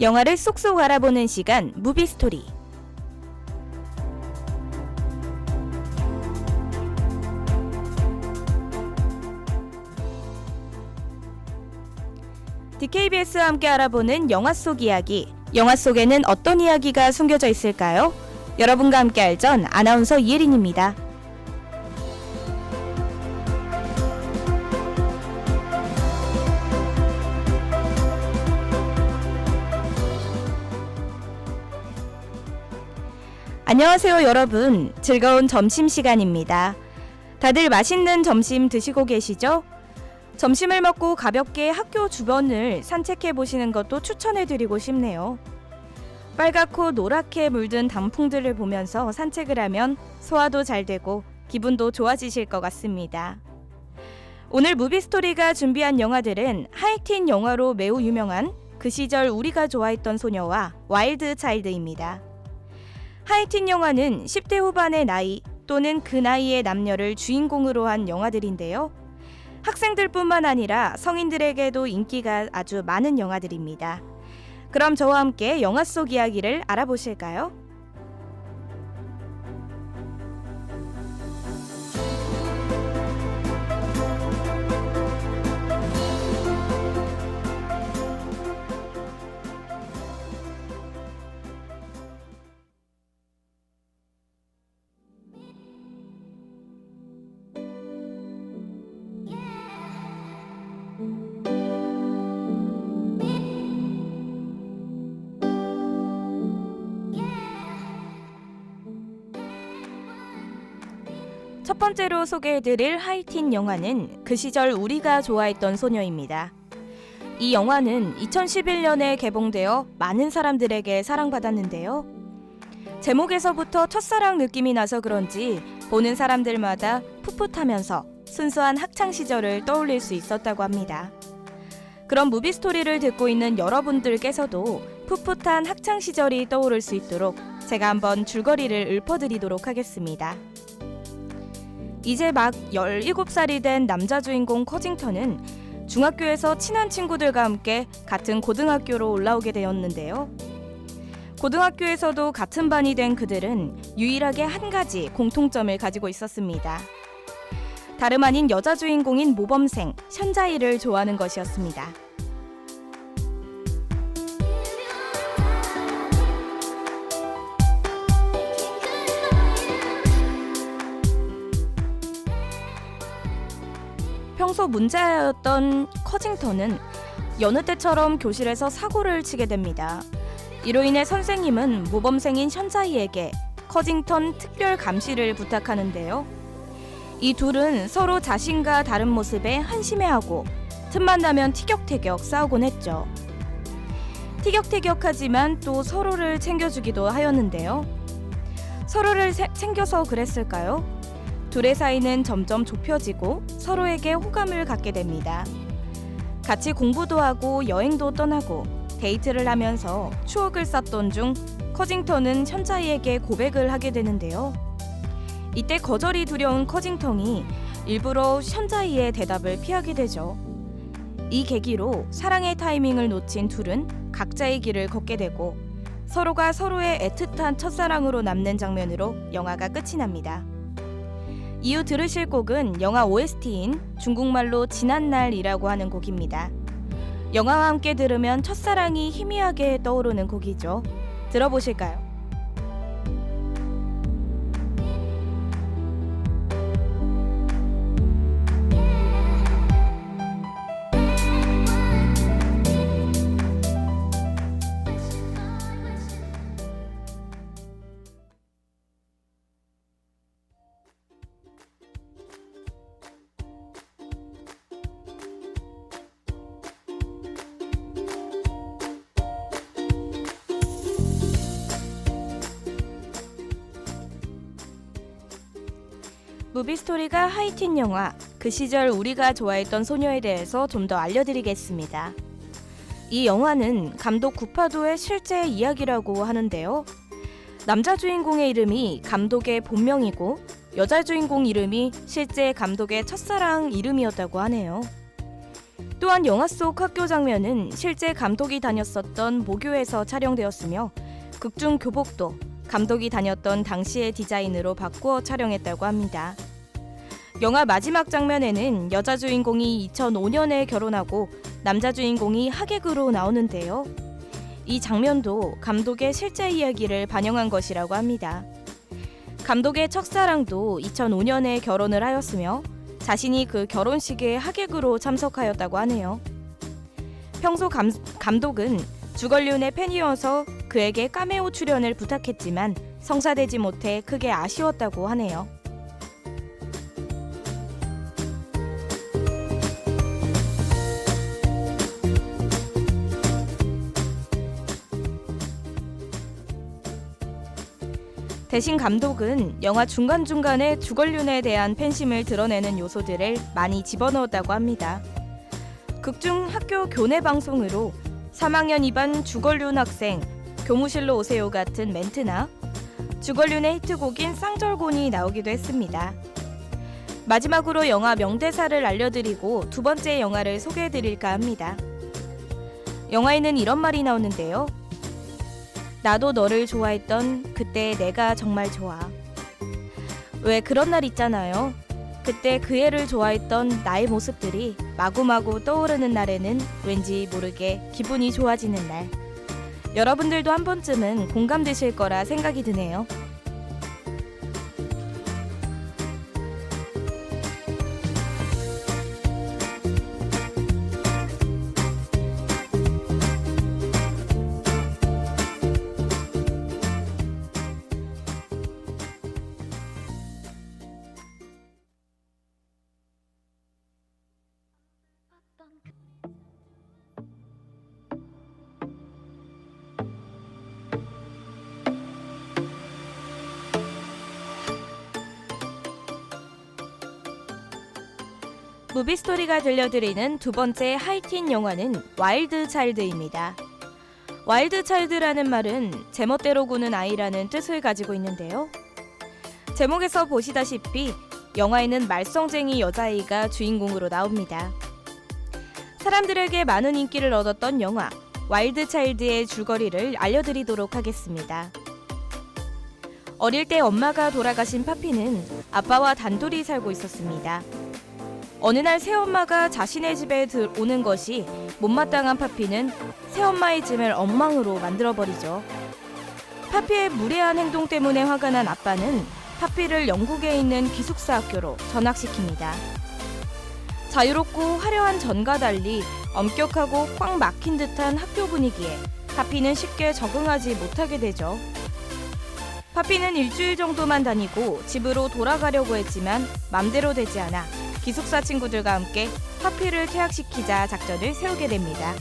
영화를 쏙쏙 알아보는 시간 무비스토리. DKBS와 함께 알아보는 영화 속 이야기. 영화 속에는 어떤 이야기가 숨겨져 있을까요? 여러분과 함께 할 전 아나운서 이혜린입니다. 안녕하세요 여러분. 즐거운 점심시간입니다. 다들 맛있는 점심 드시고 계시죠? 점심을 먹고 가볍게 학교 주변을 산책해 보시는 것도 추천해드리고 싶네요. 빨갛고 노랗게 물든 단풍들을 보면서 산책을 하면 소화도 잘 되고 기분도 좋아지실 것 같습니다. 오늘 무비스토리가 준비한 영화들은 하이틴 영화로 매우 유명한 그 시절 우리가 좋아했던 소녀와 와일드 차일드입니다. 하이틴 영화는 10대 후반의 나이 또는 그 나이의 남녀를 주인공으로 한 영화들인데요. 학생들뿐만 아니라 성인들에게도 인기가 아주 많은 영화들입니다. 그럼 저와 함께 영화 속 이야기를 알아보실까요? 첫 번째로 소개해드릴 하이틴 영화는 그 시절 우리가 좋아했던 소녀입니다. 이 영화는 2011년에 개봉되어 많은 사람들에게 사랑받았는데요. 제목에서부터 첫사랑 느낌이 나서 그런지 보는 사람들마다 풋풋하면서 순수한 학창시절을 떠올릴 수 있었다고 합니다. 그런 무비스토리를 듣고 있는 여러분들께서도 풋풋한 학창시절이 떠오를 수 있도록 제가 한번 줄거리를 읊어드리도록 하겠습니다. 이제 막 17살이 된 남자 주인공 커징턴은 중학교에서 친한 친구들과 함께 같은 고등학교로 올라오게 되었는데요. 고등학교에서도 같은 반이 된 그들은 유일하게 한 가지 공통점을 가지고 있었습니다. 다름 아닌 여자 주인공인 모범생 션자이를 좋아하는 것이었습니다. 평소 문제였던 커징턴은 여느 때처럼 교실에서 사고를 치게 됩니다. 이로 인해 선생님은 모범생인 션자이에게 커징턴 특별 감시를 부탁하는데요. 이 둘은 서로 자신과 다른 모습에 한심해하고 틈만 나면 티격태격 싸우곤 했죠. 티격태격하지만 또 서로를 챙겨주기도 하였는데요. 서로를 챙겨서 그랬을까요? 둘의 사이는 점점 좁혀지고 서로에게 호감을 갖게 됩니다. 같이 공부도 하고 여행도 떠나고 데이트를 하면서 추억을 쌓던 중 커징턴은 션자이에게 고백을 하게 되는데요. 이때 거절이 두려운 커징턴이 일부러 션자이의 대답을 피하게 되죠. 이 계기로 사랑의 타이밍을 놓친 둘은 각자의 길을 걷게 되고 서로가 서로의 애틋한 첫사랑으로 남는 장면으로 영화가 끝이 납니다. 이후 들으실 곡은 영화 OST인 중국말로 지난날이라고 하는 곡입니다. 영화와 함께 들으면 첫사랑이 희미하게 떠오르는 곡이죠. 들어보실까요? 무비스토리가 하이틴 영화, 그 시절 우리가 좋아했던 소녀에 대해서 좀 더 알려드리겠습니다. 이 영화는 감독 구파도의 실제 이야기라고 하는데요. 남자 주인공의 이름이 감독의 본명이고 여자 주인공 이름이 실제 감독의 첫사랑 이름이었다고 하네요. 또한 영화 속 학교 장면은 실제 감독이 다녔었던 모교에서 촬영되었으며 극중 교복도 감독이 다녔던 당시의 디자인으로 바꾸어 촬영했다고 합니다. 영화 마지막 장면에는 여자 주인공이 2005년에 결혼하고 남자 주인공이 하객으로 나오는데요. 이 장면도 감독의 실제 이야기를 반영한 것이라고 합니다. 감독의 첫사랑도 2005년에 결혼을 하였으며 자신이 그 결혼식에 하객으로 참석하였다고 하네요. 평소 감독은 주걸륜의 팬이어서 그에게 카메오 출연을 부탁했지만 성사되지 못해 크게 아쉬웠다고 하네요. 대신 감독은 영화 중간중간에 주걸륜에 대한 팬심을 드러내는 요소들을 많이 집어넣었다고 합니다. 극중 학교 교내 방송으로 3학년 2반 주걸륜 학생, 교무실로 오세요 같은 멘트나 주걸륜의 히트곡인 쌍절곤이 나오기도 했습니다. 마지막으로 영화 명대사를 알려드리고 두 번째 영화를 소개해드릴까 합니다. 영화에는 이런 말이 나오는데요. 나도 너를 좋아했던 그때 내가 정말 좋아. 왜 그런 날 있잖아요. 그때 그 애를 좋아했던 나의 모습들이 마구마구 떠오르는 날에는 왠지 모르게 기분이 좋아지는 날. 여러분들도 한 번쯤은 공감되실 거라 생각이 드네요. 무비스토리가 들려드리는 두 번째 하이틴 영화는 와일드 차일드입니다. 와일드 차일드라는 말은 제멋대로 구는 아이라는 뜻을 가지고 있는데요. 제목에서 보시다시피 영화에는 말썽쟁이 여자아이가 주인공으로 나옵니다. 사람들에게 많은 인기를 얻었던 영화 와일드 차일드의 줄거리를 알려드리도록 하겠습니다. 어릴 때 엄마가 돌아가신 파피는 아빠와 단둘이 살고 있었습니다. 어느 날 새엄마가 자신의 집에 오는 것이 못마땅한 파피는 새엄마의 짐을 엉망으로 만들어버리죠. 파피의 무례한 행동 때문에 화가 난 아빠는 파피를 영국에 있는 기숙사 학교로 전학시킵니다. 자유롭고 화려한 전과 달리 엄격하고 꽉 막힌 듯한 학교 분위기에 파피는 쉽게 적응하지 못하게 되죠. 파피는 일주일 정도만 다니고 집으로 돌아가려고 했지만 맘대로 되지 않아 기숙사 친구들과 함께 파피를 퇴학시키자 작전을 세우게 됩니다.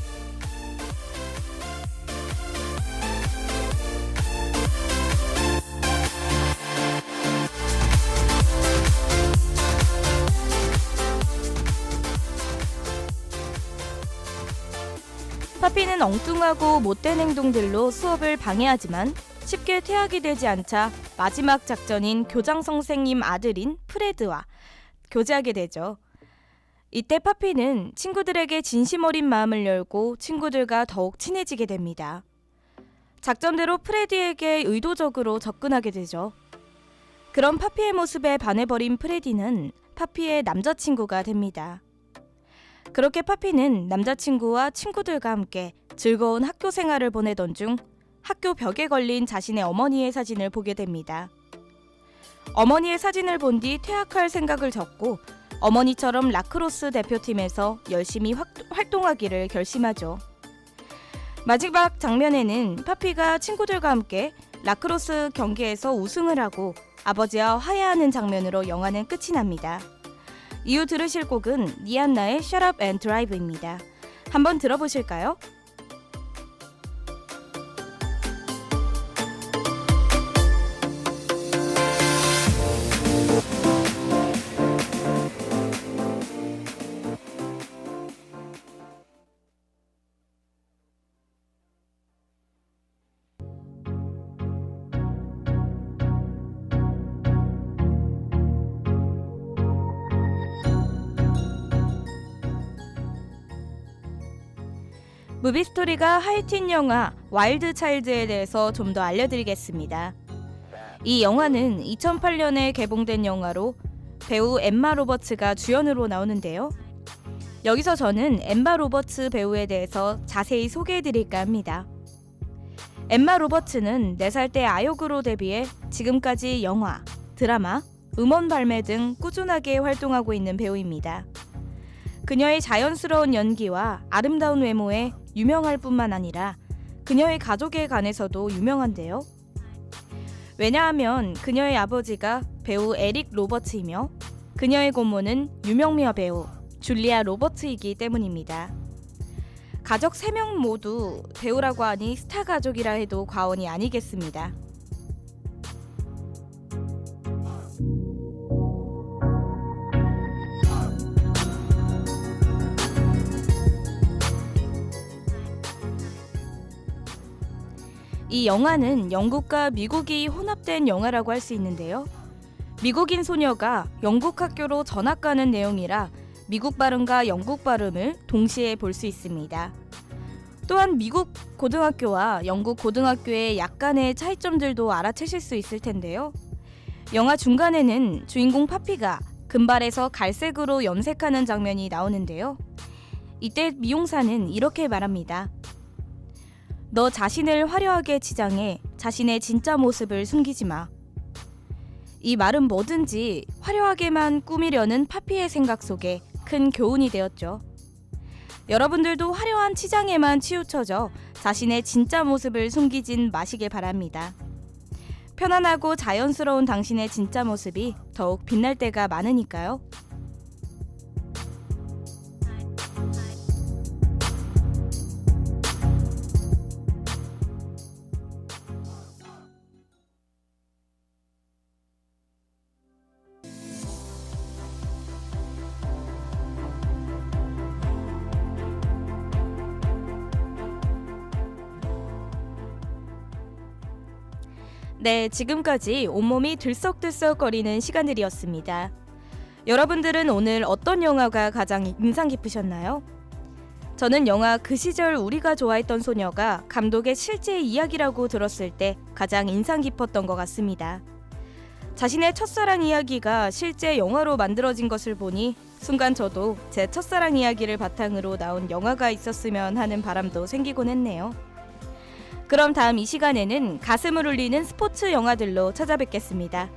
파피는 엉뚱하고 못된 행동들로 수업을 방해하지만 쉽게 퇴학이 되지 않자 마지막 작전인 교장 선생님 아들인 프레드와 교제하게 되죠. 이때 파피는 친구들에게 진심 어린 마음을 열고 친구들과 더욱 친해지게 됩니다. 작전대로 프레디에게 의도적으로 접근하게 되죠. 그런 파피의 모습에 반해버린 프레디는 파피의 남자친구가 됩니다. 그렇게 파피는 남자친구와 친구들과 함께 즐거운 학교 생활을 보내던 중 학교 벽에 걸린 자신의 어머니의 사진을 보게 됩니다. 어머니의 사진을 본 뒤 퇴학할 생각을 접고 어머니처럼 라크로스 대표팀에서 열심히 활동하기를 결심하죠. 마지막 장면에는 파피가 친구들과 함께 라크로스 경기에서 우승을 하고 아버지와 화해하는 장면으로 영화는 끝이 납니다. 이후 들으실 곡은 리안나의 Shut Up and Drive입니다. 한번 들어보실까요? 무비스토리가 하이틴 영화 와일드 차일드에 대해서 좀 더 알려드리겠습니다. 이 영화는 2008년에 개봉된 영화로 배우 엠마 로버츠가 주연으로 나오는데요. 여기서 저는 엠마 로버츠 배우에 대해서 자세히 소개해드릴까 합니다. 엠마 로버츠는 4살 때 아역으로 데뷔해 지금까지 영화, 드라마, 음원 발매 등 꾸준하게 활동하고 있는 배우입니다. 그녀의 자연스러운 연기와 아름다운 외모에 유명할 뿐만 아니라 그녀의 가족에 관해서도 유명한데요. 왜냐하면 그녀의 아버지가 배우 에릭 로버츠이며 그녀의 고모는 유명미화 배우 줄리아 로버츠이기 때문입니다. 가족 3명 모두 배우라고 하니 스타 가족이라 해도 과언이 아니겠습니다. 이 영화는 영국과 미국이 혼합된 영화라고 할 수 있는데요. 미국인 소녀가 영국 학교로 전학 가는 내용이라 미국 발음과 영국 발음을 동시에 볼 수 있습니다. 또한 미국 고등학교와 영국 고등학교의 약간의 차이점들도 알아채실 수 있을 텐데요. 영화 중간에는 주인공 파피가 금발에서 갈색으로 염색하는 장면이 나오는데요. 이때 미용사는 이렇게 말합니다. 너 자신을 화려하게 치장해 자신의 진짜 모습을 숨기지 마. 이 말은 뭐든지 화려하게만 꾸미려는 파피의 생각 속에 큰 교훈이 되었죠. 여러분들도 화려한 치장에만 치우쳐져 자신의 진짜 모습을 숨기진 마시길 바랍니다. 편안하고 자연스러운 당신의 진짜 모습이 더욱 빛날 때가 많으니까요. 네, 지금까지 온몸이 들썩들썩거리는 시간들이었습니다. 여러분들은 오늘 어떤 영화가 가장 인상 깊으셨나요? 저는 영화 그 시절 우리가 좋아했던 소녀가 감독의 실제 이야기라고 들었을 때 가장 인상 깊었던 것 같습니다. 자신의 첫사랑 이야기가 실제 영화로 만들어진 것을 보니 순간 저도 제 첫사랑 이야기를 바탕으로 나온 영화가 있었으면 하는 바람도 생기곤 했네요. 그럼 다음 이 시간에는 가슴을 울리는 스포츠 영화들로 찾아뵙겠습니다.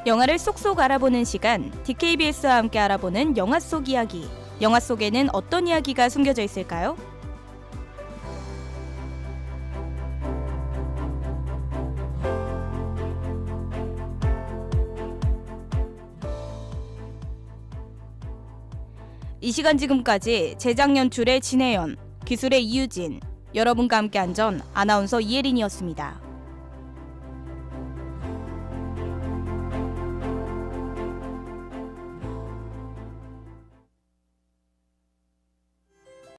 영화를 쏙쏙 알아보는 시간, DKBS와 함께 알아보는 영화 속 이야기. 영화 속에는 어떤 이야기가 숨겨져 있을까요? 이 시간 지금까지 제작 연출의 진혜연, 기술의 이유진, 여러분과 함께한 전 아나운서 이혜린이었습니다.